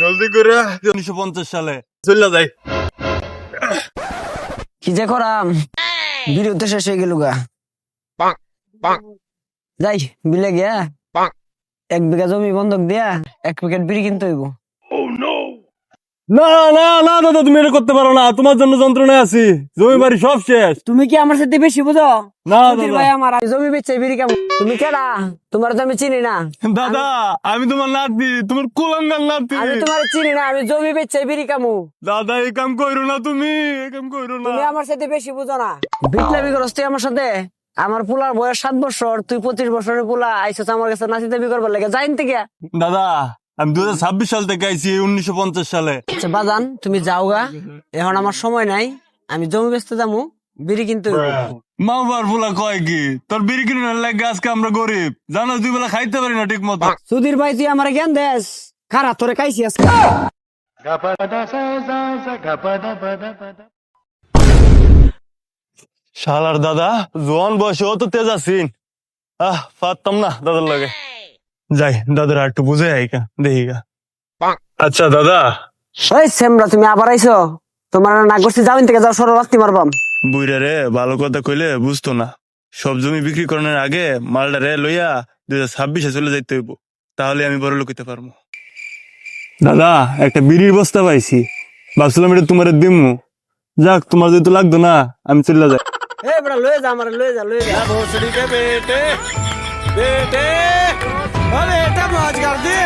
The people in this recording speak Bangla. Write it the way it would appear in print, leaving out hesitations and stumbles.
জলদি করে 1950 সালে চলে যাই। কি যে করাম, বিরুদ্ধ শেষ হয়ে গেল গা। যাই বিলে গিয়া 1 বিঘা জমি বন্ধক দিয়া 1 প্যাকেট বিড়ি কিনতে হইব। না না না দাদা, তুমি এটা করতে পারো না, তোমার জন্য যন্ত্রণায় আছি, জমি বাড়ি সব শেষ। তুমি কি আমার সাথে বেশি বুঝো? না সুধীর দাদা। ভাই আমার আমি জমি বেচে বিড়ি কেমন? তুমি কেডা? তোমার তো আমি চিনি না। দাদা আমি তোমার নাতি, তোমার কুলাঙ্গার নাতি। আমি তোমার চিনি না, আমি জমি বেচে বিড়ি কামু। দাদা এই কাম কইরো না, তুমি এই কাম কইরো না। তুমি আমার সাথে বেশি বুঝো না। বিপ্লবী করস তুই আমার সাথে। আমার পোলার বয়স 7 বছর, তুই 25 বছরের পোলা আইসস আমার কাছে নাচি দাবি করবার লাগে। যাইন থেকে দাদা আমি 2026 সাল থেকে আইছি 1950 সালে। আচ্ছা বাজান, তুমি যাওগা, এখন আমার সময় নাই। আমি জমি বেচতে যাবো, বিড়ি কিনতে হইব। মা বাবার ফুলা কয় কি, তোর বিড়ি কিনে লাগে আজকে আমরা গরিব, জানো 2 বেলা খাইতে পারি না ঠিক মতো। সুধীর ভাই তুই আমার জ্ঞান দেস, খারা তোরে খাইছি আজকে। শালার দাদা জোয়ান বয়সে অত তেজ আছিন, পারতাম না দাদার লাগে। যাই দাদার একটু বুঝে আইকা দেখি গা। আচ্ছা দাদা। ওই সেমরা তুমি আবার আইছো? তোমার না করছি যাবেন থেকে যাও, সরো রাস্তি মারবাম। বুইরা রে ভালো কথা কইলে বুঝতো না, সব জমি বিক্রি করার আগে মালটা রে লইয়া 2026 চলে যাইতে হইব, তাহলে আমি বড় লোক হইতে পারবো। দাদা একটা বিড়ির বস্তা পাইছি, ভাবছিলাম এটা তোমার দিমু, যাক তোমার যেহেতু লাগতো না আমি চলে যাই। এ বড় লয়ে যা, আমার লয়ে যা, লয়ে যা। भोसड़ी के बेटे बेटे अरे बेटा मौज कर दे।